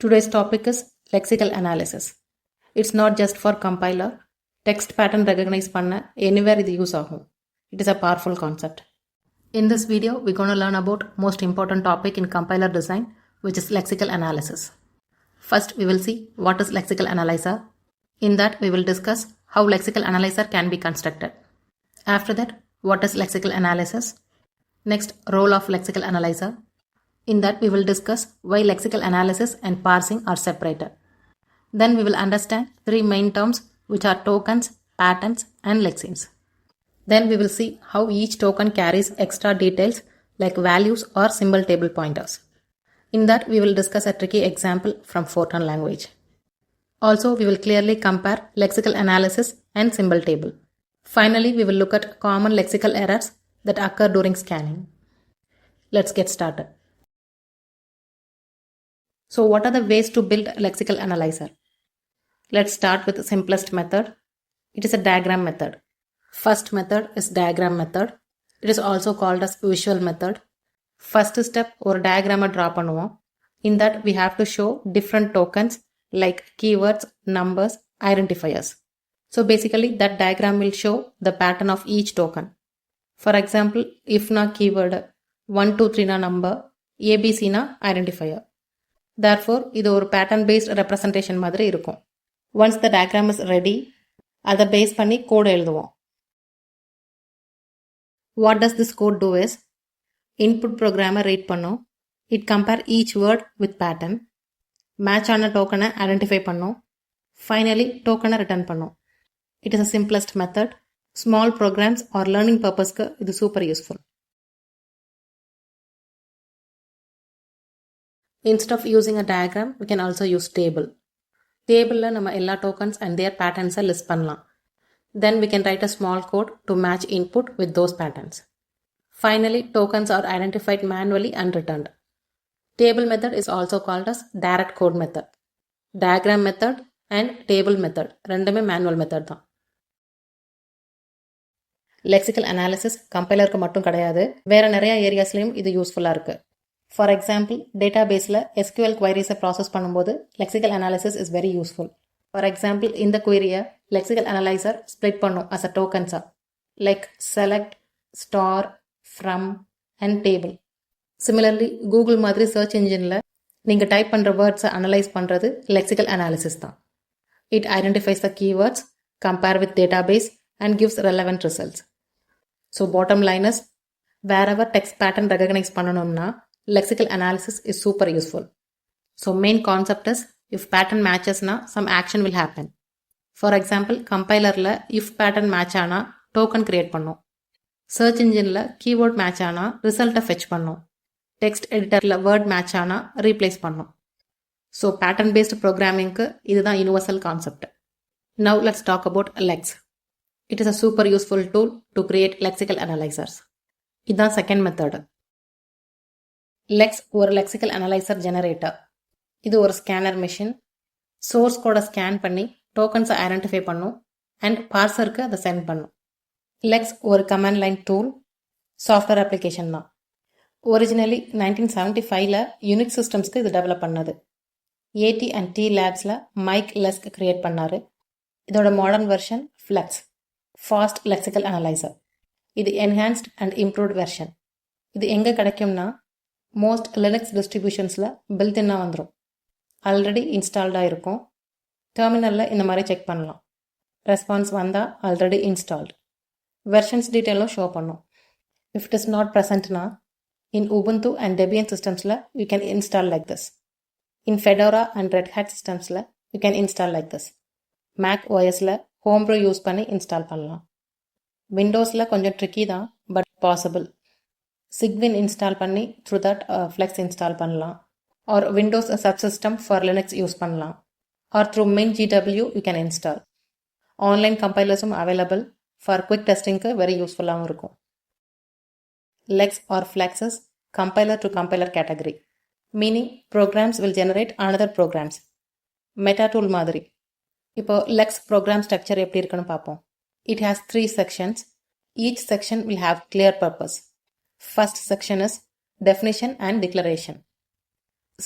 Today's topic is lexical analysis. It's not just for compiler. Text pattern recognize panna anywhere இது use ஆகும். It is a powerful concept. In this video, we're going to learn about most important topic in compiler design, which is lexical analysis. First, we will see what is lexical analyzer. In that, we will discuss how lexical analyzer can be constructed. After that, what is lexical analysis? Next, role of lexical analyzer. In that, we will discuss why lexical analysis and parsing are separated. Then we will understand three main terms, which are tokens, patterns, and lexemes. Then we will see how each token carries extra details like values or symbol table pointers. In that, we will discuss a tricky example from Fortran language. Also, we will clearly compare lexical analysis and symbol table. Finally, we will look at common lexical errors that occur during scanning. Let's get started. So what are the ways to build a lexical analyzer? Let's start with the simplest method. It is a diagram method. First method is diagram method. It is also called as visual method. First step or diagram draw பண்ணுவோம். In that we have to show different tokens like keywords, numbers, identifiers. So basically that diagram will show the pattern of each token. For example, if na keyword 1, 2, 3 na number, ABC na identifier. Therefore, இது ஒரு pattern based representation மாதிரி இருக்கும். Once the diagram is ready, அதை base பண்ணி code எழுதுவோம். What does this code do is, input programmer read பண்ணும். It compare each word with pattern. Match ஆன token identify பண்ணும். Finally, token return பண்ணும். It is the simplest method. Small programs or learning purposeக்கு இது super useful. Instead of using a diagram, we can also use table. Table la நம்ம எல்லா tokens and their patterns list பண்ணலாம். Then we can write a small code to match input with those patterns. Finally, tokens are identified manually and returned. Table method is also called as direct code method. Diagram method and table method ரெண்டுமே manual method தான். Lexical analysis compilerக்கு மட்டும் கிடையாது, வேற நிறைய ஏரியாஸ்லயும் இது யூஸ்ஃபுல்லா இருக்கு. For example, databaseல SQL queries process பண்ணும்போது lexical analysis is very useful. For example, இந்த query-ய lexical analyzer split பண்ணும் as a tokens like select, store, from, and table. Similarly, Google மாதிரி search engineல நீங்க டைப் பண்ற words analyze பண்றது lexical analysis தான். It identifies the keywords, compare with database, and gives relevant results. So bottom line is, wherever text pattern recognize பண்ணணும்னா lexical analysis is super useful. So main concept is, if pattern matches na some action will happen. For example, compiler la if pattern match ஆனா token create பண்ணும். Search engine la keyword match ஆனா result fetch பண்ணும். Text editor la word match ஆனா replace பண்ணும். So pattern based programming க்கு இதுதான் universal concept. Now let's talk about Lex. It is a super useful tool to create lexical analyzers. இதுதான் second method. Lex ஒரு lexical analyzer generator. இது ஒரு scanner machine. Source code scan பண்ணி tokens identify பண்ணும் and parserக்கு அதை send பண்ணும். Lex ஒரு command line tool, software application தான். Originally 1975ல Unix systems-க்கு இது develop பண்ணது. AT&T Labs-ல Mike Lesk create பண்ணாரு. இதோட modern version Flex, fast lexical analyzer. இது enhanced and improved version. இது எங்க கிடைக்கும்னா most Linux distributionsல built-in வந்துரும். ஆல்ரெடி இன்ஸ்டால்டாக இருக்கும். டெர்மினலில் இந்த மாதிரி செக் பண்ணலாம். ரெஸ்பான்ஸ் வந்தால் ஆல்ரெடி இன்ஸ்டால்டு. வெர்ஷன்ஸ் டீட்டெயிலும் ஷோ பண்ணும். இஃப் இட் இஸ் நாட் ப்ரெசன்ட்னா இன் உபுண்டு அண்ட் டெபியன் சிஸ்டம்ஸில் you can install like this. In Fedora and Red Hat சிஸ்டம்ஸில் you can install like this. Mac ஓஎஸில் ஹோம்ப்ரூ யூஸ் பண்ணி install பண்ணலாம். விண்டோஸில் கொஞ்சம் ட்ரிக்கி தான், பட் பாசிபிள். சிக்வின் இன்ஸ்டால் பண்ணி த்ரூ தட் ஃப்ளெக்ஸ் இன்ஸ்டால் பண்ணலாம். Or Windows subsystem for Linux use பண்ணலாம். Or through MinGW you can install. Online compilers available for quick testing very useful இருக்கும். Lex or Flex is compiler to compiler category. Meaning programs will generate another programs. Meta tool மாதிரி. இப்போ Lex program structure எப்படி இருக்குன்னு பார்ப்போம். It has 3 sections. Each section will have clear purpose. First section is definition and declaration.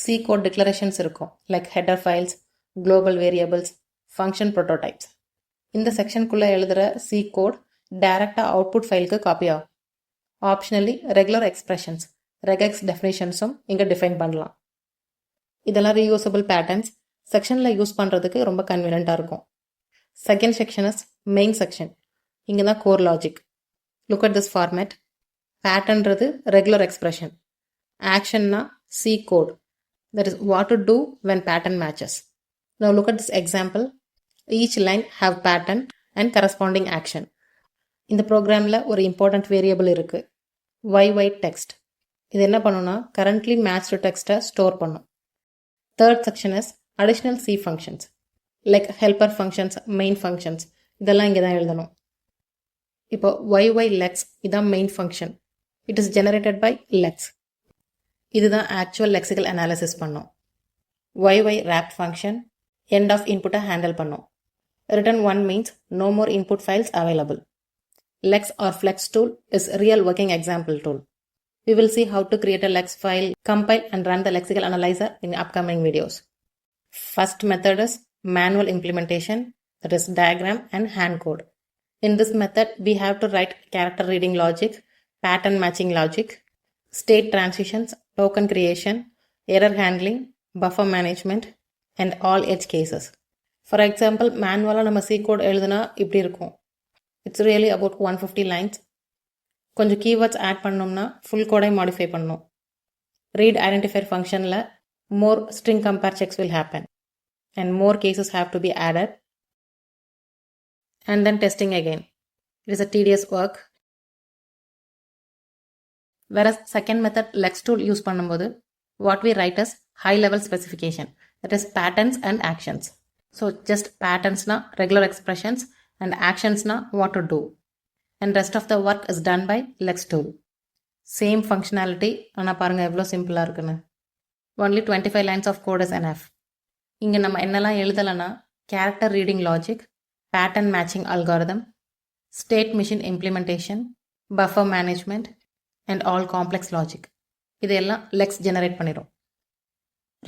C code declarations இருக்கும் like header files, global variables, function prototypes. இந்த செக்ஷனுக்குள்ளே எழுதுகிற C code டைரெக்டாக output ஃபைலுக்கு copy ஆகும். Optionally regular expressions ரெகெக்ஸ் டெஃபினேஷன்ஸும் இங்கே define பண்ணலாம். இதெல்லாம் reusable patterns செக்ஷனில் use பண்ணுறதுக்கு ரொம்ப கன்வீனியண்ட்டாக இருக்கும். Second section is main section. இங்கே தான் core logic. Look at this format. பேட்டர்ன்றது ரெகுலர் எக்ஸ்பிரஷன். ஆக்ஷன்னா C code. That is what to do when pattern matches. Now look at this example. Each line have pattern and corresponding action. இந்த ப்ரோக்ராமில் ஒரு important variable இருக்குது, YY text. இது என்ன பண்ணுன்னா currently matched டெக்ஸ்ட்டை ஸ்டோர் பண்ணும். Third section is additional C functions like helper functions, main functions. இதெல்லாம் இங்கே தான் எழுதணும். இப்போ YY lex இதான் main function. It is generated by lex. இதுதான் ஆக்சுவல் லெக்சிக்கல் அனாலிசிஸ் பண்ணும். YY wrapped function end of input handle பண்ணும். Return 1 means no more input files available. Lex or flex tool is real working example tool. We will see how to create a Lex file, compile and run the lexical analyzer in upcoming videos. First method is manual implementation, that is diagram and hand code. In this method, we have to write character reading logic, pattern matching logic, state transitions, token creation, error handling, buffer management and all edge cases. For example, மேனுவலாக நம்ம C code எழுதுனா இப்படி இருக்கும். It's really about 150 lines. கொஞ்சம் keywords add பண்ணோம்னா full கோடை modify பண்ணணும். Read identifier ஃபங்க்ஷனில் more string compare checks will happen and more cases have to be added and then testing again. It is a tedious work. வேற second method lex tool use பண்ணும்போது what we write as high level specification, that is patterns and actions. So just patterns na regular expressions and actions na what to do, and rest of the work is done by lex tool. Same functionality, ana parunga evlo simple ah irukunu. Only 25 lines of code is enough. Inga nama ennala eludalana character reading logic, pattern matching algorithm, state machine implementation, buffer management and all complex logic. இதெல்லாம் Lex generate பண்ணிடும்.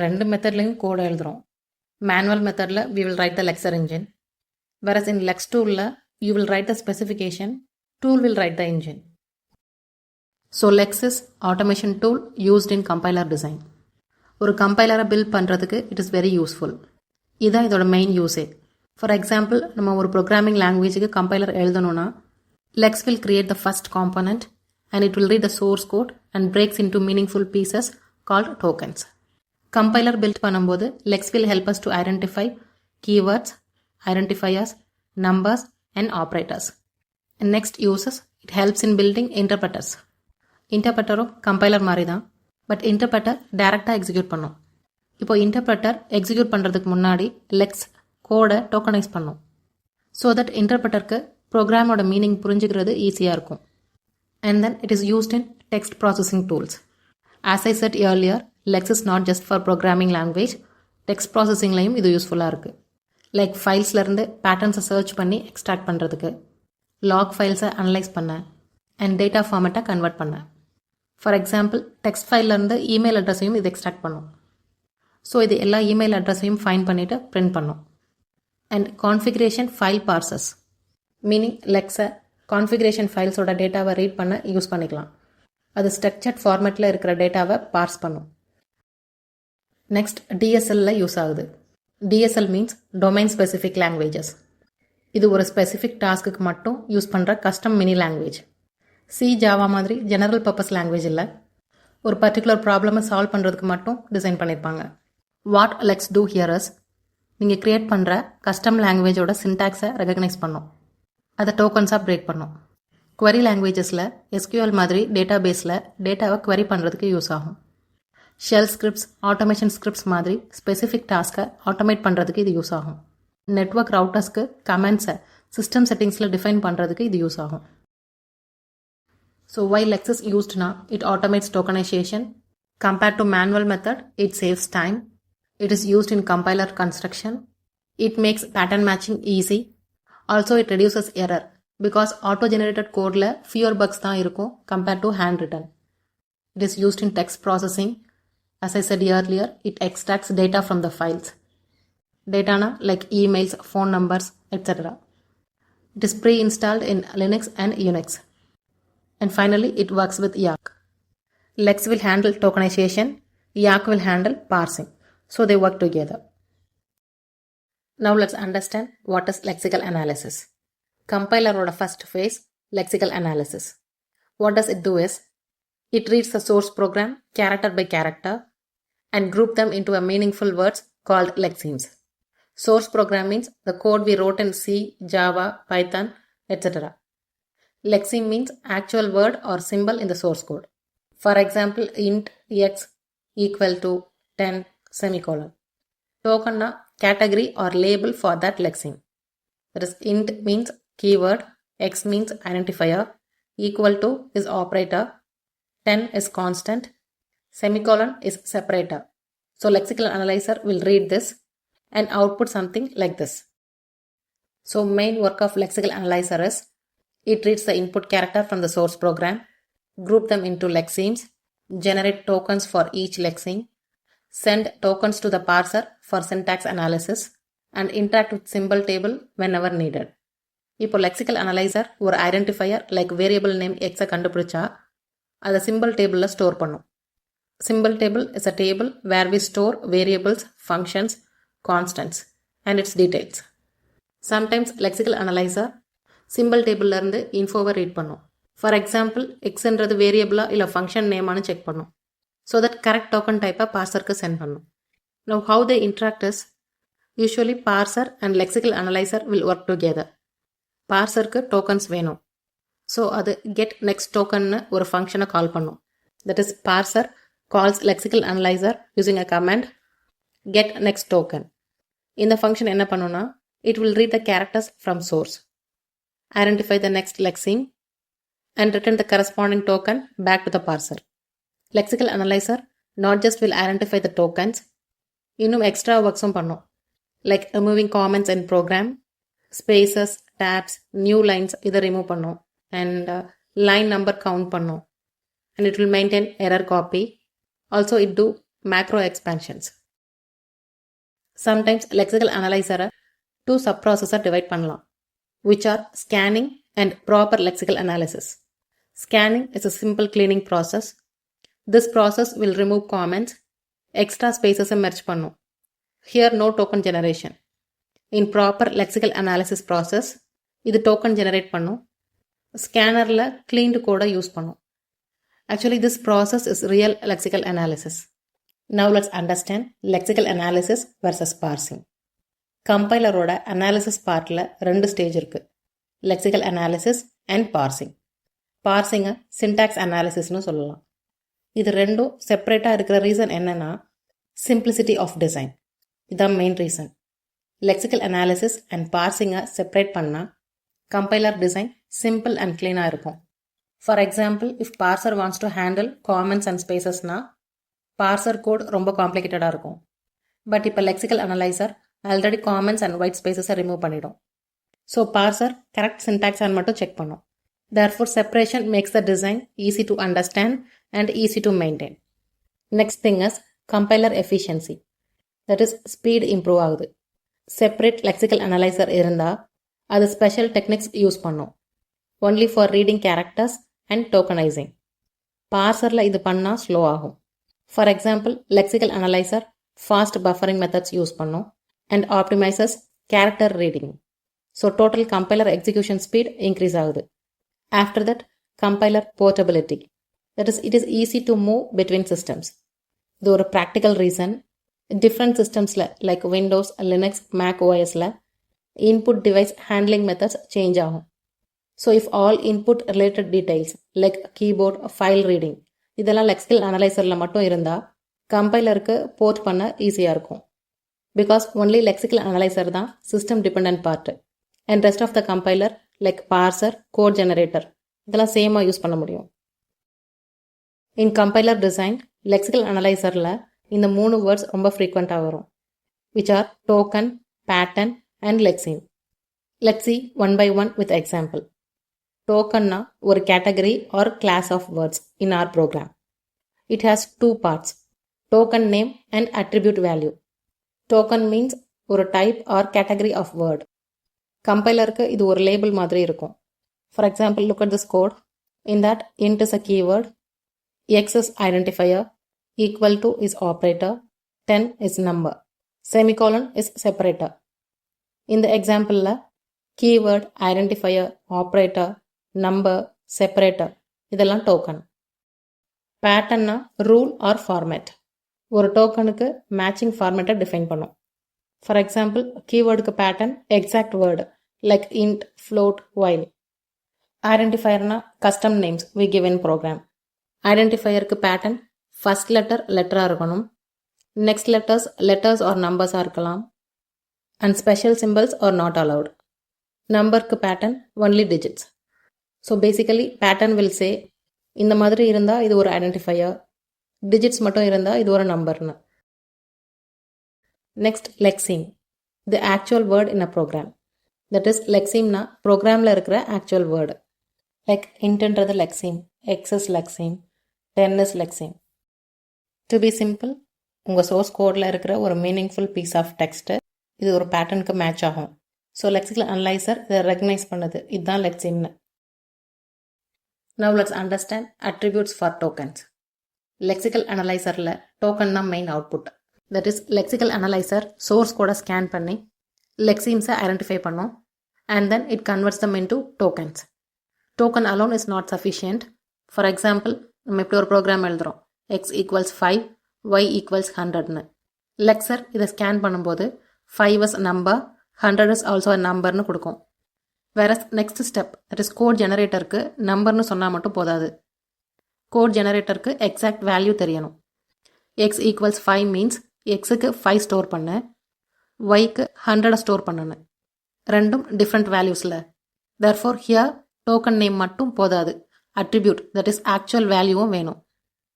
ரெண்டு மெத்தட்லையும் கோடை எழுதுகிறோம். Manual மெத்தடில் we will write the lexer engine, whereas in lex tool you will write the specification, tool will write the engine. So lex is automation tool used in compiler design. ஒரு கம்பைலரை build பண்ணுறதுக்கு it is very useful. இதுதான் இதோட main யூஸே. For example, நம்ம ஒரு programming லாங்குவேஜுக்கு compiler எழுதணும்னா lex will create the first component and it will read the source code and breaks into meaningful pieces called tokens. Compiler built பண்ணும்போது lex will help us to identify keywords, identifiers, numbers and operators. And next uses, it helps in building interpreters. Interpreter-ம் compiler மாதிரி தான், but interpreter டைரக்டாக execute பண்ணும். இப்போ interpreter execute பண்ணுறதுக்கு முன்னாடி lex கோடை tokenise பண்ணும். ஸோ தட் இன்டர்பிரட்டருக்கு ப்ரோக்ராமோட மீனிங் புரிஞ்சுக்கிறது ஈஸியாக இருக்கும். And then it is used in text processing tools. As I said earlier, lex is not just for programming language. Text processing லையும் இது யூஸ்ஃபுல்லாக இருக்குது. லைக் ஃபைல்ஸ்லேருந்து பேட்டர்ன்ஸை சர்ச் பண்ணி எக்ஸ்ட்ராக்ட் பண்ணுறதுக்கு, லாக் ஃபைல்ஸை அனலைஸ் பண்ண அண்ட் டேட்டா ஃபார்மேட்டை கன்வெர்ட் பண்ண. ஃபார் எக்ஸாம்பிள், டெக்ஸ்ட் ஃபைல்லேருந்து இமெயில் அட்ரஸையும் இது extract பண்ணும். ஸோ இது எல்லா இமெயில் அட்ரஸையும் ஃபைன் பண்ணிவிட்டு பிரிண்ட் பண்ணும். And configuration file பார்சஸ், meaning லெக்ஸை configuration ஃபைல்ஸோட டேட்டாவை ரீட் பண்ண யூஸ் பண்ணிக்கலாம். அது ஸ்ட்ரக்சர்ட் ஃபார்மேட்டில் இருக்கிற டேட்டாவை பார்ஸ் பண்ணும். நெக்ஸ்ட் DSL யூஸ் ஆகுது. DSL means domain specific languages. இது ஒரு ஸ்பெசிஃபிக் டாஸ்க்கு மட்டும் யூஸ் பண்ணுற custom mini language. C, Java மாதிரி ஜெனரல் பர்பஸ் லாங்குவேஜ் இல்லை. ஒரு பர்டிகுலர் ப்ராப்ளமை சால்வ் பண்ணுறதுக்கு மட்டும் டிசைன் பண்ணியிருப்பாங்க. What lex do here is, நீங்கள் க்ரியேட் பண்ணுற கஸ்டம் லாங்குவேஜோட சின்டாக்ஸை ரெகக்னைஸ் பண்ணும். அதை டோக்கன்ஸாக பிரேக் பண்ணும். குவரி லாங்குவேஜஸில் SQL மாதிரி டேட்டா பேஸில் டேட்டாவை குவரி பண்ணுறதுக்கு யூஸ் ஆகும். ஷெல் ஸ்கிரிப்ட்ஸ், ஆட்டோமேஷன் ஸ்கிரிப்ட்ஸ் மாதிரி ஸ்பெசிஃபிக் டாஸ்க்கை ஆட்டோமேட் பண்ணுறதுக்கு இது யூஸ் ஆகும். நெட்வொர்க் ரவுட்டர்ஸ்க்கு கமெண்ட்ஸை சிஸ்டம் செட்டிங்ஸில் டிஃபைன் பண்ணுறதுக்கு இது யூஸ் ஆகும். So why lex is used now? It automates tokenization. Compared to manual method, it saves time. It is used in compiler construction. It makes pattern matching easy. Also it reduces error because auto-generated codeல fewer bugs தான் இருக்கும் compared to handwritten. It is used in text processing, As I said earlier, it extracts data from the files. Data like emails, phone numbers, etc. It is pre-installed in Linux and Unix. And finally, it works with YARC. Lex will handle tokenization, YARC will handle parsing. So they work together. Now let's understand what is lexical analysis. Compiler first phase, lexical analysis. What does it do is, it reads the source program character by character and group them into a meaningful words called lexemes. Source program means the code we wrote in C, Java, Python, etc. Lexeme means actual word or symbol in the source code. For example, int x equal to 10 semicolon. Token na category or label for that lexeme. That is, int means keyword, x means identifier, equal to is operator, 10 is constant, semicolon is separator. So lexical analyzer will read this and output something like this. So main work of lexical analyzer is, it reads the input character from the source program, group them into lexemes, generate tokens for each lexeme, send tokens to the parser for syntax analysis, and interact with symbol table whenever needed. இப்போ lexical analyzer ஒரு identifier like variable name x கண்டுபிடிச்சா அதை symbol tableல store பண்ணும். Symbol table is a table where we store variables, functions, constants and its details. Sometimes lexical analyzer symbol tableல இருந்து infoவை read பண்ணும். For example, xன்றது variable இல்ல function nameனு check பண்ணும். So that correct token type parserக்கு send பண்ணும். Now how they interact is, usually parser and lexical analyzer will work together. Parserக்கு tokens வேணும். So அது get next token ஒரு function call பண்ணும். That is, parser calls lexical analyzer using a command get next token. இந்த function என்ன பண்ணும்னா, it will read the characters from source, identify the next lexeme and return the corresponding token back to the parser. Lexical analyzer not just will identify the tokens, இன்னும் extra worksum பண்ணும். Like removing comments in program, spaces, tabs, new lines இதை remove பண்ணும் and line number count பண்ணும். And it will maintain error copy. Also it do macro expansions. Sometimes lexical analyzer two subprocessor divide பண்ணலாம், which are scanning and proper lexical analysis. Scanning is a simple cleaning process. This process will remove comments, extra spaces merge பண்ணும். Here no token generation. In proper lexical analysis process, இது token generate பண்ணும். Scannerல cleaned code use பண்ணும். Actually, this process is real lexical analysis. Now let's understand lexical analysis versus parsing. Compiler analysis partல ரெண்டு stage இருக்கு. Lexical analysis and parsing. Parsing syntax analysis னு சொல்லலாம். இது ரெண்டும் செப்பரேட்டா இருக்கிற ரீசன் என்னன்னா, simplicity of design. இதான் main reason. Lexical analysis and parsing separate பண்ணா compiler design simple and clean இருக்கும். For example, if parser wants to handle comments and spaces na, parser code ரொம்ப complicated இருக்கும். But இப்போ lexical analyzer already comments and white spaces remove பண்ணிடும். So parser correct syntax மட்டும் check பண்ணும். Therefore, separation makes the design easy to understand and easy to maintain. Next thing is compiler efficiency. That is, speed improve ஆகுது. Separate lexical analyzer இருந்தா அது special techniques use பண்ணும். Only for reading characters and tokenizing. பார்சர்ல இது பண்ணா slow ஆகும். For example, lexical analyzer fast buffering methods use பண்ணும் and optimizes character reading. So total compiler execution speed increase ஆகுது. After that, compiler portability. That is, it is easy to move between systems. இது ஒரு practical reason. Different systemsல like Windows, Linux, Mac OSல input device handling methods change ஆகும். So if all input related details like keyboard, file reading இதெல்லாம் lexical analyzerல மட்டும் இருந்தா கம்பைலருக்கு board பண்ண ஈஸியா இருக்கும். Because only lexical analyzer தான் system dependent part and rest of the compiler like parser, code generator இதெல்லாம் சேமா யூஸ் பண்ண முடியும். In compiler design, lexical analyzerல இந்த மூணு words ரொம்ப frequentஆ வரும், which are token, pattern and lexeme. Let's see one by one with example. Token na ஒரு category or class of words in our program. It has two parts, Token name and attribute value. Token means ஒரு type or category of word. கம்பைலருக்கு இது ஒரு label மாதிரி இருக்கும். For example, look at this code. In that, int is a keyword, x is identifier, equal to is operator, 10 is number, semicolon is separator. In the example, keyword, identifier, operator, number, separator இதெல்லாம் token. Pattern rule or format. ஒரு டோக்கனுக்கு matching ஃபார்மேட்டை define பண்ணும். For example கீவேர்டுக்கு pattern exact word like int float while. ஐடென்டிஃபயர்னா custom names we give in program. ஐடென்டிஃபயருக்கு pattern first லெட்டராக இருக்கணும், நெக்ஸ்ட் லெட்டர்ஸ் ஆர் நம்பர்ஸாக இருக்கலாம், and special symbols are not allowed. நம்பருக்கு pattern only digits. So basically pattern will say இந்த மாதிரி இருந்தால் இது ஒரு ஐடென்டிஃபையர், டிஜிட்ஸ் மட்டும் இருந்தால் இது ஒரு நம்பர்னு. Next lexeme, the actual word in a program. That is லெக்ஸீம்னா ப்ரோக்ராமில் இருக்கிற ஆக்சுவல் வேர்டு. லைக் இன்ட்ன்றது lexeme, x is lexeme, 10 is lexeme. To be simple, உங்கள் சோர்ஸ் கோடில் இருக்கிற ஒரு மீனிங்ஃபுல் பீஸ் ஆஃப் டெக்ஸ்ட்டு இது ஒரு பேட்டர்னுக்கு மேட்ச் ஆகும். ஸோ லெக்சிக்கல் அனலைசர் இதை ரெகனைஸ் பண்ணுது, இதுதான் லெக்ஸீம்னு. Now let's understand attributes for tokens. Lexical analyzerல token தான் main output. That is lexical analyzer source code scan பண்ணி lexemes identify பண்ணும் and then it converts them into tokens. Token alone is not sufficient. For example, நம்ம இப்படி ஒரு program எழுதுறோம், x equals 5, y equals 100னு. Lecture இதை scan பண்ணும்போது 5 is number, 100 is also a numberனு கொடுக்கும். வேற next step, that is code ஜெனரேட்டருக்கு நம்பர்னு சொன்னால் மட்டும் போதாது. கோட் ஜெனரேட்டருக்கு எக்ஸாக்ட் வேல்யூ தெரியணும். எக்ஸ் ஈக்குவல்ஸ் 5 மீன்ஸ் எக்ஸுக்கு 5 ஸ்டோர் பண்ணு, ஒய்க்கு 100 ஸ்டோர் பண்ணணும். ரெண்டும் டிஃப்ரெண்ட் வேல்யூஸில். தேர்ஃபோர் ஹியர் டோக்கன் நேம் மட்டும் போதாது, அட்ரிபியூட் தட் இஸ் ஆக்சுவல் வேல்யூவும் வேணும்.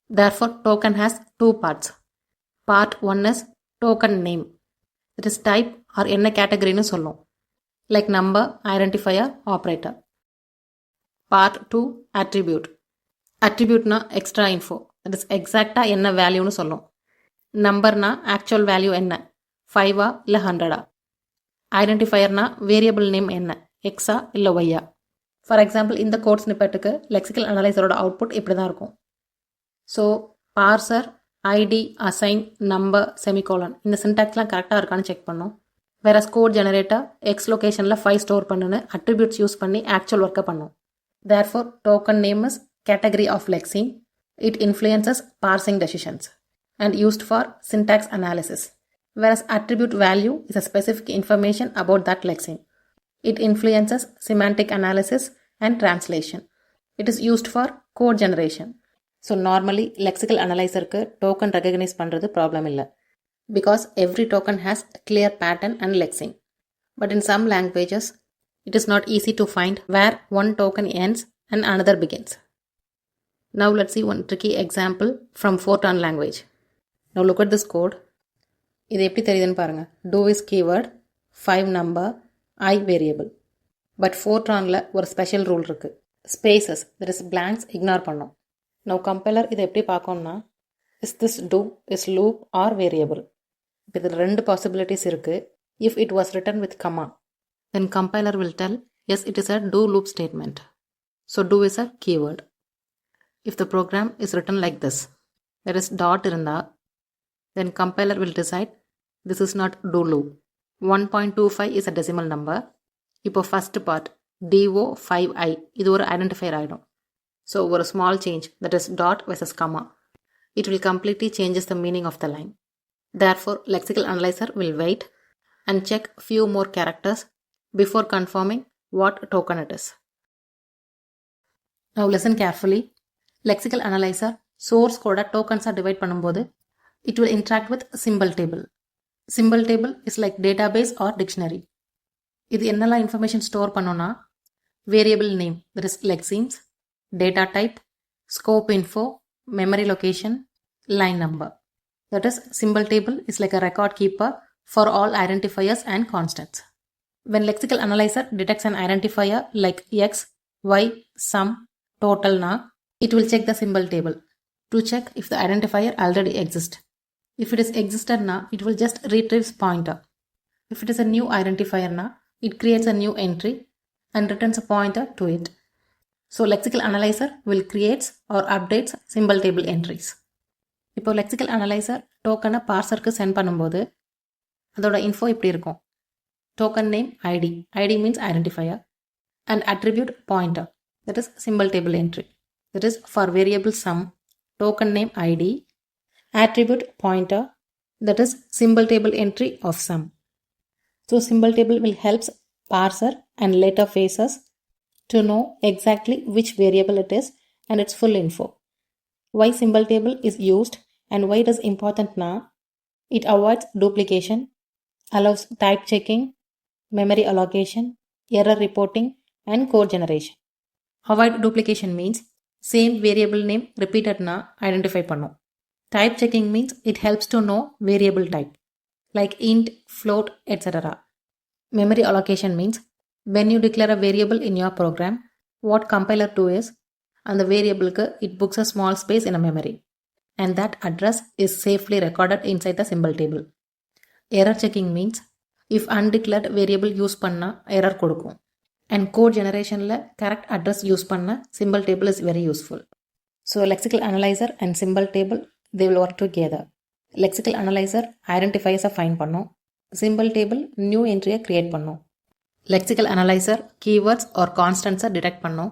Therefore token has 2 parts. Part 1 is token name, that is type or என்ன கேட்டகரின்னு சொல்லும், like number, identifier, operator. Part 2 attribute. Attribute na extra info, that is exacta enna value nu sollum. Number na actual value enna, 5 illa 100. Identifier na variable name enna, x illa y. For example, in the code snippet ku lexical analyzer oda output ipdi dhaan irukum. So parser, id, assign, number, semicolon இந்த syntax la correct irukanu check பண்ணனும். Whereas code generator x locationல 5 store பண்ணுன்னு attributes use பண்ணி actual ஒர்க்கை பண்ணும். Therefore, token name is category of lexeme. It influences parsing decisions and used for syntax analysis. Whereas attribute value is a specific information about that lexeme. It influences semantic analysis and translation. It is used for code generation. So normally lexical analyzerக்கு token recognize பண்றது problem இல்லை. Because every token has a clear pattern and lexeme. But in some languages, it is not easy to find where one token ends and another begins. Now let's see one tricky example from Fortran language. Now look at this code. இது எப்படி தெரியுதுன்னு பாருங்க. Do is keyword, 5 number, I variable. But Fortranல ஒரு special rule இருக்கு. Spaces, that is blanks ignore பண்ணும். Now compiler இதை எப்படி பார்க்கணும்னா, is this do, is loop or variable? இதில் 2 possibilities இருக்கு. If it was written with comma, then compiler will tell, yes, it is a do loop statement. So do is a keyword. If the program is written like this, there is dot இருந்தா, then compiler will decide this is not do loop. 1.25 is a decimal number. இப்போ first part do5i இது ஒரு identifier ஆயிடும். So ஒரு small change, that is dot versus comma, it will completely changes the meaning of the line. Therefore, lexical analyzer will wait and check few more characters before confirming what token it is. Now listen carefully. Lexical analyzer source code tokens are divide பண்ணும்போது it will interact with symbol table. Symbol table is like database or dictionary. இது என்னெல்லாம் information store பண்ணும்னா, variable name, that is lexemes, data type, scope info, memory location, line number. That is, symbol table is like a record keeper for all identifiers and constants. When lexical analyzer detects an identifier like x, y, sum, total na, it will check the symbol table to check if the identifier already exists. If it is existed na, it will just retrieves pointer. If it is a new identifier na, it creates a new entry and returns a pointer to it. So lexical analyzer will creates or updates symbol table entries. இப்போ lexical analyzer டோக்கனை பார்சருக்கு send பண்ணும்போது அதோட info இப்படி இருக்கும். Token name ID. ID means identifier. And attribute pointer. That is symbol table entry. That is for variable sum. Token name ID. Attribute pointer. That is symbol table entry of sum. So symbol table will help parser and later phases to know exactly which variable it is and its full info. Why symbol table is used and why it is important now? It avoids duplication, allows type checking, memory allocation, error reporting, and code generation. Avoid duplication means same variable name repeated na identify பண்ணும். Type checking means it helps to know variable type like int, float, etc. Memory allocation means when you declare a variable in your program, what compiler do is and the variable it books a small space in a memory and that address is safely recorded inside the symbol table. Error checking means if undeclared variable use பண்ணா error கொடுக்கும். And code generationல correct address use பண்ணா symbol table is very useful. So lexical analyzer and symbol table they will work together. Lexical analyzer identifiers find பண்ணும். Symbol table new entry create பண்ணும். Lexical analyzer keywords or constants detect பண்ணும்.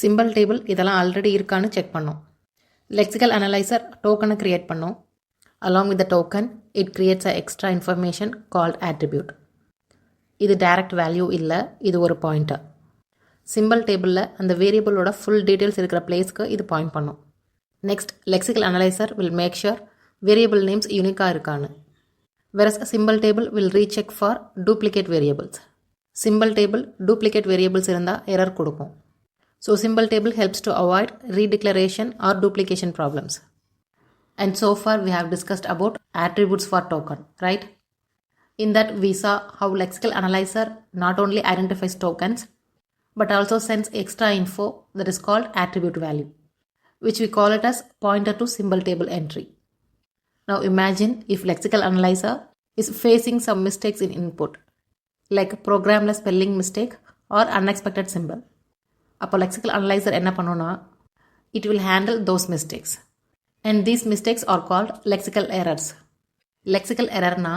Symbol table இதெல்லாம் already இருக்கான்னு check பண்ணும். Lexical analyzer token create பண்ணும். Along with the token, it creates a extra information called attribute. இது direct value இல்ல, இது ஒரு pointer. Symbol tableல அந்த variableோட full details இருக்கிற placeக்கு இது point பண்ணும். Next, lexical analyzer will make sure variable names unique இருக்கான்னு. Whereas symbol table will recheck for duplicate variables. Symbol table duplicate variables இருந்தா error கொடுக்கும். So symbol table helps to avoid redeclaration or duplication problems. And so far we have discussed about attributes for token, right? In that we saw how lexical analyzer not only identifies tokens but also sends extra info that is called attribute value, which we call it as pointer to symbol table entry. Now imagine if lexical analyzer is facing some mistakes in input, like programless spelling mistake or unexpected symbol. அப்போ lexical analyzer என்ன பண்ணும்னா it will handle those mistakes. And these mistakes are called lexical errors. Lexical error na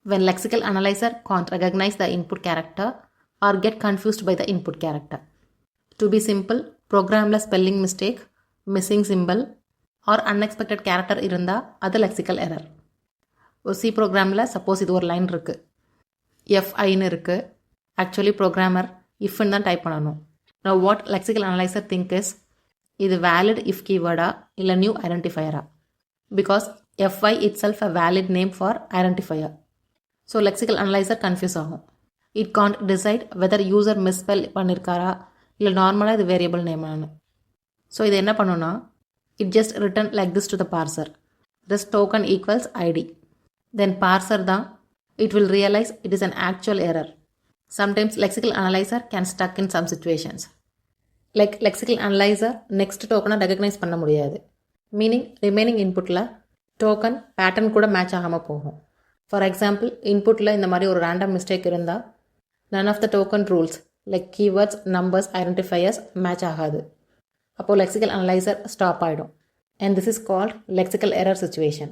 when lexical analyzer can't recognize the input character or get confused by the input character. To be simple, programless spelling mistake, missing symbol or unexpected character இருந்தா அது lexical error. ஒரு C programல suppose இது ஒரு line இருக்கு. FIன்னு இருக்கு. Actually programmer ifன்னு தான் type பண்ணணும். Now what lexical analyzer think is இது valid if keyword இல்ல new identifier because FI itself a valid name for identifier. So lexical analyzer confuse ஆகும். It can't decide whether user misspell பண்ணிருக்காரா இல்ல நார்மலா இது variable name ஆனு. So இது என்ன பண்ணும்னா it just return like this to the parser. This token equals ID. Then parser தான் it will realize it is an actual error. Sometimes lexical analyzer can stuck in some situations. Like lexical analyzer next token recognize பண்ண முடியாது. Meaning remaining inputல token pattern கூட match ஆகாம போகும். For example, inputல இந்த மாதிரி ஒரு random mistake இருந்தா none of the token rules like keywords, numbers, identifiers match ஆகாது. அப்போ lexical analyzer stop ஆயிடும். And this is called lexical error situation.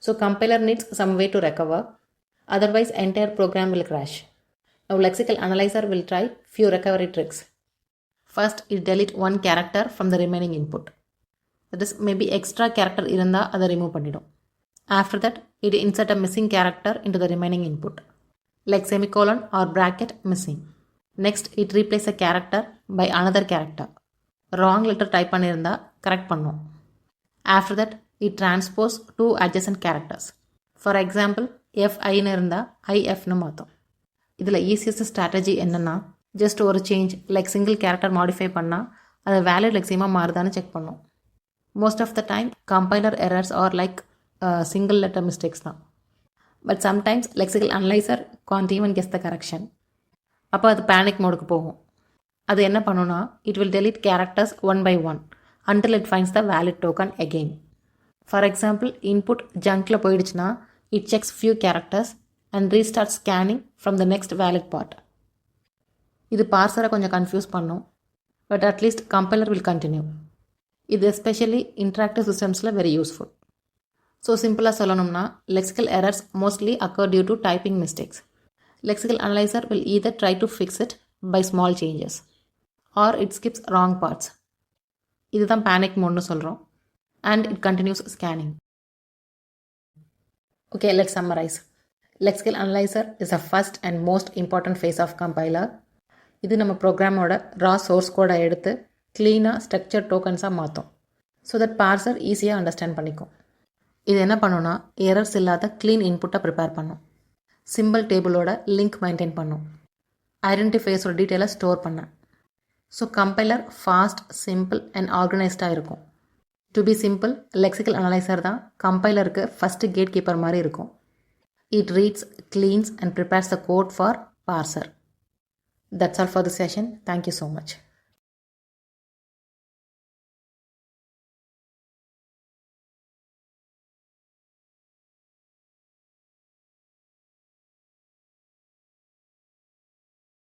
So compiler needs some way to recover. Otherwise entire program will crash. Now lexical analyzer will try few recovery tricks. First, it delete one character from the remaining input. That is, maybe extra character irundha அதை remove பண்ணிடும். After that, it insert a missing character into the remaining input, like semicolon or bracket missing. Next, it replace a character by another character. Wrong letter type பண்ணிருந்தா correct பண்ணும். After that, it transpose two adjacent characters. For example, FI இருந்தா IF மாத்தும். இதில் easiest strategy என்னன்னா just ஒரு change like single character modify பண்ணால் அதை valid லெக்ஸிமாக மாறுதான்னு செக் பண்ணோம். Most of the time compiler errors are like single letter mistakes தான். But sometimes lexical analyser can't even guess the correction. அப்போ அது பேனிக் மோடுக்கு போகும். அது என்ன பண்ணுன்னா it will delete characters one by one until it finds the valid token again. For example input ஜங்க்ல போயிடுச்சுன்னா it checks few characters and restart scanning from the next valid part. இது பார்சரை கொஞ்சம் கன்ஃபியூஸ் பண்ணும், but at least compiler will continue. இது especially interactive சிஸ்டம்ஸில் very useful. So சிம்பிளாக சொல்லணும்னா lexical errors mostly occur due to typing mistakes. Lexical analyzer will either try to fix it by small changes or it skips wrong parts. இதுதான் panic mode சொல்கிறோம். And it continues scanning. Okay, let's summarize. Lexical analyzer is the first and most important phase of compiler. இது நம்ம ப்ரோக்ராமோட raw source code எடுத்து clean-ஆ structured tokens-ஆ மாற்றும். So that parser ஈஸியாக understand பண்ணிக்கும். இது என்ன பண்ணுன்னா எரர்ஸ் இல்லாத க்ளீன் இன்புட்டை ப்ரிப்பேர் பண்ணும். சிம்பிள் டேபிளோட லிங்க் மெயின்டைன் பண்ணும். ஐடென்டிஃபையர்ஸோட டீட்டெயிலை ஸ்டோர் பண்ண. So compiler fast, simple and ஆர்கனைஸ்டாக இருக்கும். To be simple, lexical analyser தான் கம்பைலருக்கு ஃபஸ்ட்டு கேட் கீப்பர் மாதிரி இருக்கும். It reads, cleans and prepares the code for parser. That's all for the session. Thank you so much.